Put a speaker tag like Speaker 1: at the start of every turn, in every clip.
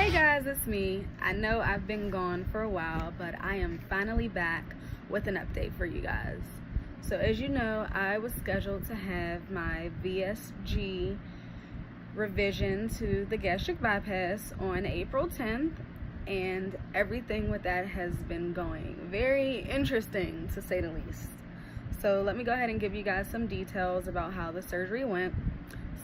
Speaker 1: Hey guys, it's me. I know I've been gone for a while, but I am finally back with an update for you guys. So as you know, I was scheduled to have my VSG revision to the gastric bypass on April 10th, and everything with that has been going very interesting, to say the least. So let me go ahead and give you guys some details about how the surgery went.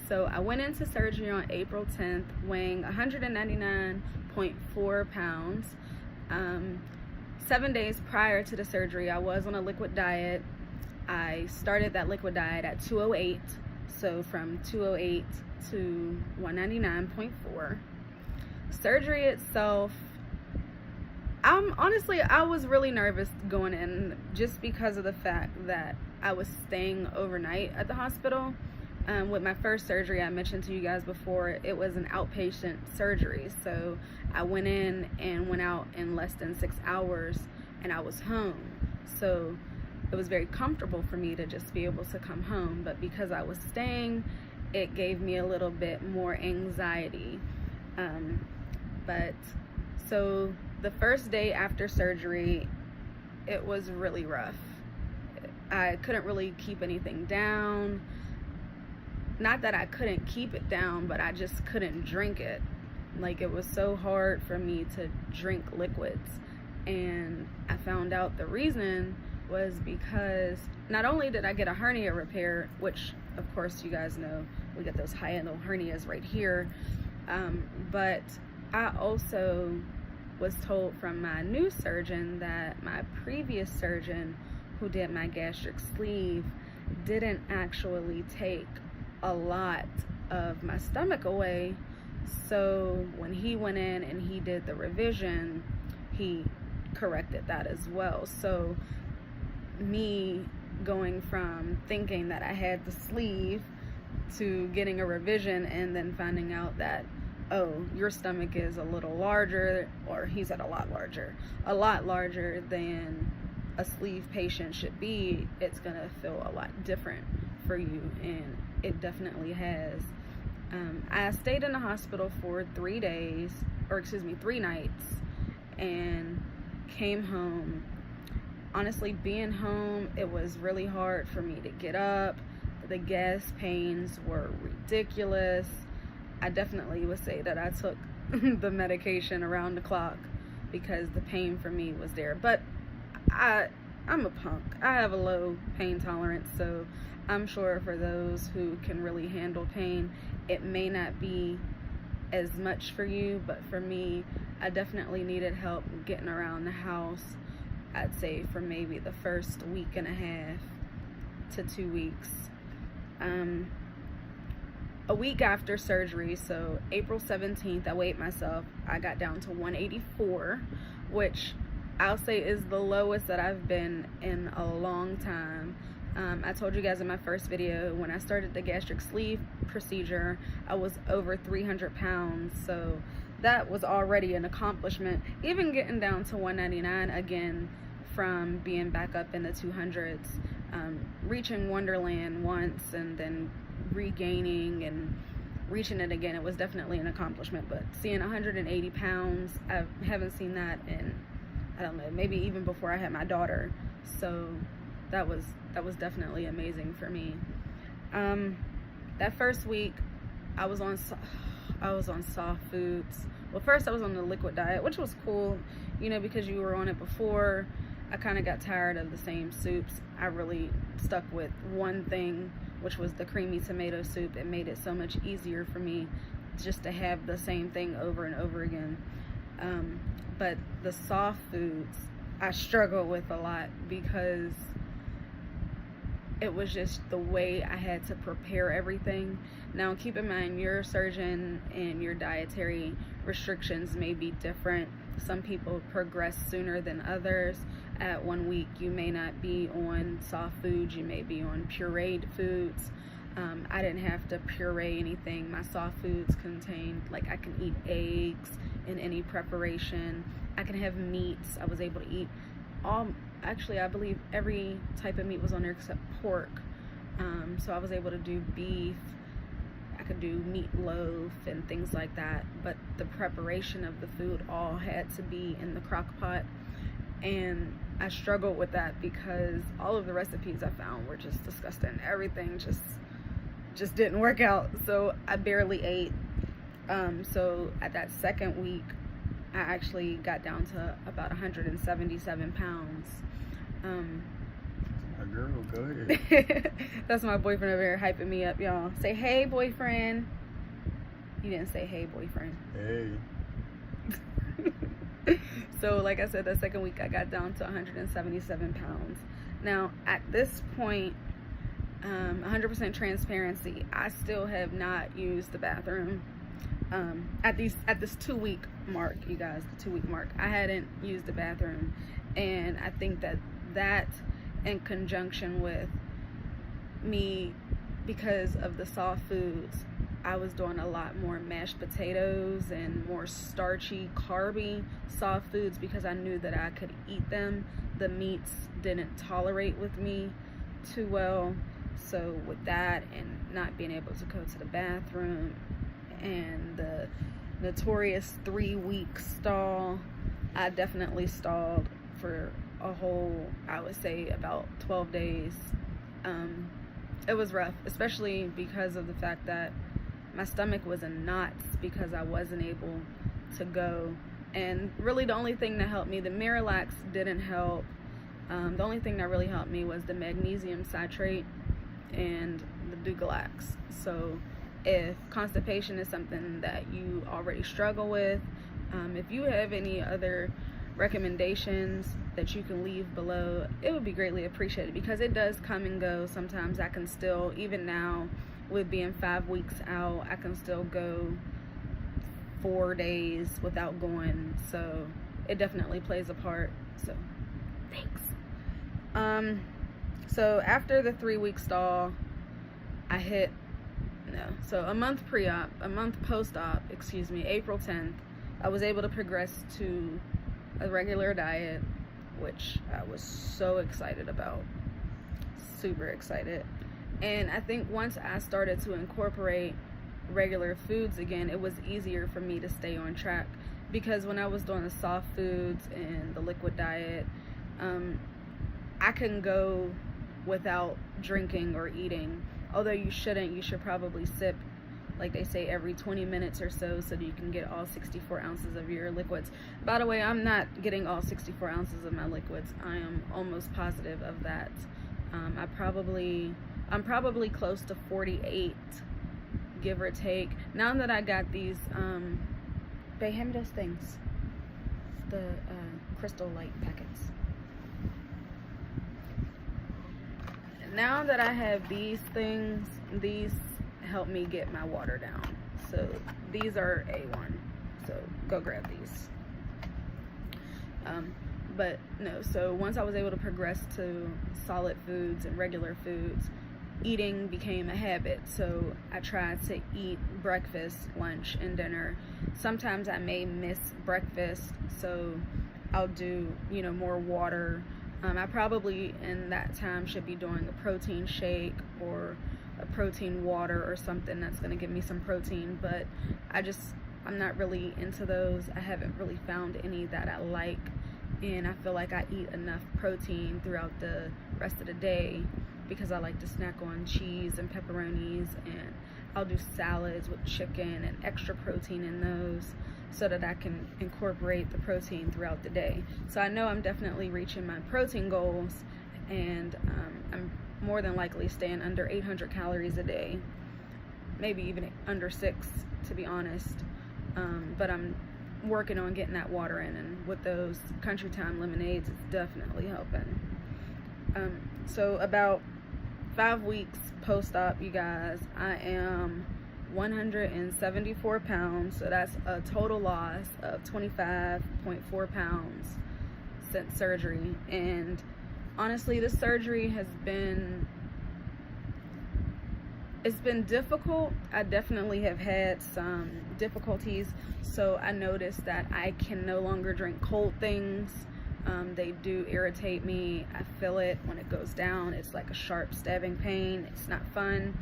Speaker 1: So I went into surgery on April 10th weighing 199.4 pounds. 7 days prior to the surgery, I was on a liquid diet. I started that liquid diet at 208, so from 208 to 199.4. Surgery itself, I was really nervous going in just because of the fact that I was staying overnight at the hospital. With my first surgery, I mentioned to you guys before, it was an outpatient surgery. So I went in and went out in less than 6 hours and I was home. So it was very comfortable for me to just be able to come home. But because I was staying, it gave me a little bit more anxiety. So the first day after surgery, it was really rough. I couldn't really keep anything down. Not that I couldn't keep it down, but I just couldn't drink it. Like, it was so hard for me to drink liquids. And I found out the reason was because not only did I get a hernia repair, which of course you guys know, we get those hiatal hernias right here, but I also was told from my new surgeon that my previous surgeon who did my gastric sleeve didn't actually take a lot of my stomach away. So when he went in and he did the revision, he corrected that as well. So me going from thinking that I had the sleeve to getting a revision and then finding out that, oh, your stomach is a little larger, or he said a lot larger than a sleeve patient should be, it's gonna feel a lot different for you, and it definitely has. I stayed in the hospital for 3 nights, and came home. Honestly, being home, it was really hard for me to get up. The gas pains were ridiculous. I definitely would say that I took the medication around the clock because the pain for me was there. But I'm a punk. I have a low pain tolerance, so I'm sure for those who can really handle pain, it may not be as much for you, but for me, I definitely needed help getting around the house. I'd say for maybe the first week and a half to 2 weeks. A week after surgery, so April 17th, I weighed myself. I got down to 184, which I'll say is the lowest that I've been in a long time. I told you guys in my first video, when I started the gastric sleeve procedure, I was over 300 pounds. So that was already an accomplishment. Even getting down to 199 again from being back up in the 200s, reaching Wonderland once and then regaining and reaching it again, it was definitely an accomplishment. But seeing 180 pounds, I haven't seen that in, I don't know, maybe even before I had my daughter. So that was definitely amazing for me. That first week, I was on soft foods. Well, first I was on the liquid diet, which was cool, you know, because you were on it before. I kind of got tired of the same soups. I really stuck with one thing, which was the creamy tomato soup. It made it so much easier for me just to have the same thing over and over again. But the soft foods, I struggle with a lot because it was just the way I had to prepare everything. Now, keep in mind, your surgeon and your dietary restrictions may be different. Some people progress sooner than others. At 1 week, you may not be on soft foods, you may be on pureed foods. I didn't have to puree anything. My soft foods contained, like, I can eat eggs in any preparation. I can have meats. I was able to eat actually, I believe every type of meat was on there except pork. So I was able to do beef, I could do meatloaf and things like that, but the preparation of the food all had to be in the crock pot. And I struggled with that because all of the recipes I found were just disgusting. Everything just didn't work out. So I barely ate. So at that second week, I actually got down to about 177 pounds.
Speaker 2: My girl, go ahead.
Speaker 1: That's my boyfriend over here hyping me up, y'all. Say, hey, boyfriend. You didn't say, hey, boyfriend.
Speaker 2: Hey.
Speaker 1: So, like I said, that second week, I got down to 177 pounds. Now, at this point, 100% transparency, I still have not used the bathroom. At this 2-week mark, you guys, the 2-week mark, I hadn't used the bathroom. And I think that in conjunction with me, because of the soft foods, I was doing a lot more mashed potatoes and more starchy, carby soft foods because I knew that I could eat them. The meats didn't tolerate with me too well. So with that and not being able to go to the bathroom and the notorious 3-week stall, I definitely stalled for a whole, I would say, about 12 days. It was rough, especially because of the fact that my stomach was in knots because I wasn't able to go. And really the only thing that helped me, the Miralax didn't help. The only thing that really helped me was the magnesium citrate and the Dugalax. So if constipation is something that you already struggle with, if you have any other recommendations that you can leave below, it would be greatly appreciated because it does come and go. Sometimes I can still, even now with being 5 weeks out, I can still go 4 days without going. So it definitely plays a part. So thanks. So after the 3-week stall, I hit a month post-op, April 10th, I was able to progress to a regular diet, which I was so excited about, super excited. And I think once I started to incorporate regular foods again, it was easier for me to stay on track, because when I was doing the soft foods and the liquid diet, I couldn't go without drinking or eating. Although you shouldn't, you should probably sip, like they say, every 20 minutes or so that you can get all 64 ounces of your liquids. By the way, I'm not getting all 64 ounces of my liquids. I am almost positive of that. I'm probably close to 48, give or take. Now that I got these, they hand me those things, the Crystal Light packets. Now that I have these things, these help me get my water down. So these are A1, so go grab these. But no, so once I was able to progress to solid foods and regular foods, eating became a habit. So I tried to eat breakfast, lunch, and dinner. Sometimes I may miss breakfast, so I'll do, more water. I probably in that time should be doing a protein shake or a protein water or something that's going to give me some protein, but I'm not really into those. I haven't really found any that I like, and I feel like I eat enough protein throughout the rest of the day because I like to snack on cheese and pepperonis, and I'll do salads with chicken and extra protein in those so that I can incorporate the protein throughout the day. So I know I'm definitely reaching my protein goals, and I'm more than likely staying under 800 calories a day, maybe even under 6, to be honest. But I'm working on getting that water in, and with those Country Time lemonades, it's definitely helping. So about 5 weeks post-op, you guys, I am 174 pounds, so that's a total loss of 25.4 pounds since surgery. And honestly, this surgery has been difficult. I definitely have had some difficulties. So I noticed that I can no longer drink cold things. They do irritate me. I feel it when it goes down. It's like a sharp stabbing pain. It's not fun.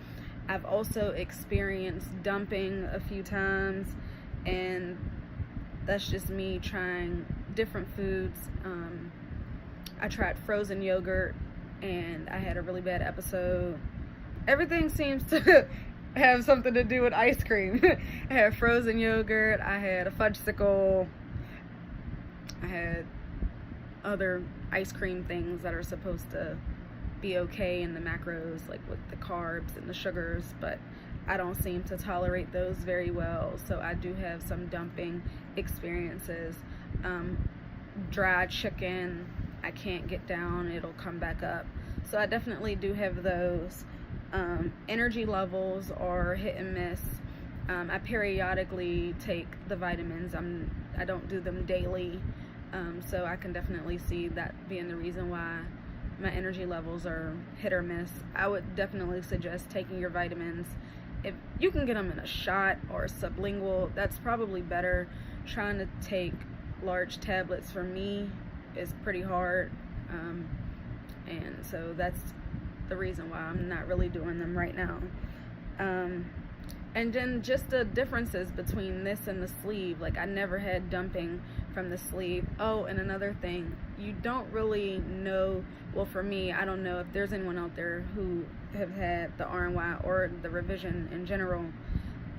Speaker 1: I've also experienced dumping a few times, and that's just me trying different foods. I tried frozen yogurt and I had a really bad episode. Everything seems to have something to do with ice cream. I had frozen yogurt, I had a fudgesicle, I had other ice cream things that are supposed to be okay in the macros, like with the carbs and the sugars, but I don't seem to tolerate those very well, so I do have some dumping experiences. Dry chicken, I can't get down, it'll come back up, so I definitely do have those. Energy levels are hit and miss. I periodically take the vitamins. I don't do them daily, so I can definitely see that being the reason why my energy levels are hit or miss. I would definitely suggest taking your vitamins. If you can get them in a shot or sublingual, that's probably better. Trying to take large tablets for me is pretty hard, and so that's the reason why I'm not really doing them right now. And then just the differences between this and the sleeve, like I never had dumping from the sleeve. Oh, and another thing, you don't really know, well for me, I don't know if there's anyone out there who have had the RNY or the revision in general.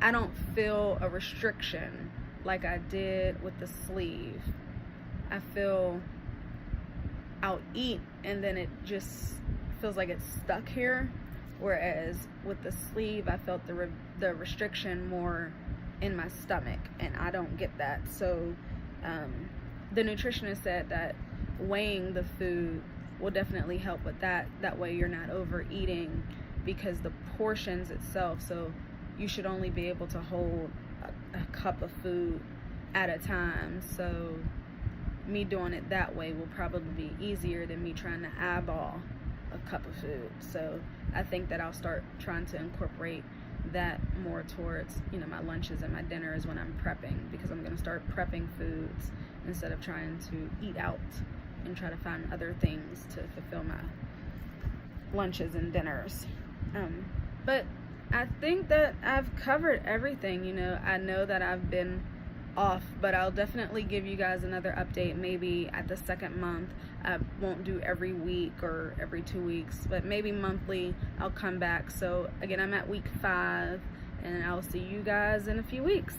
Speaker 1: I don't feel a restriction like I did with the sleeve. I feel I'll eat and then it just feels like it's stuck here, whereas with the sleeve I felt the restriction more in my stomach, and I don't get that. So the nutritionist said that weighing the food will definitely help with that. That way you're not overeating, because the portions itself, so you should only be able to hold a cup of food at a time. So me doing it that way will probably be easier than me trying to eyeball a cup of food. So I think that I'll start trying to incorporate that more towards, my lunches and my dinners when I'm prepping, because I'm going to start prepping foods instead of trying to eat out and try to find other things to fulfill my lunches and dinners. But I think that I've covered everything. I know that I've been off, but I'll definitely give you guys another update maybe at the second month. I won't do every week or every 2 weeks, but maybe monthly I'll come back. So again, I'm at week 5, and I'll see you guys in a few weeks.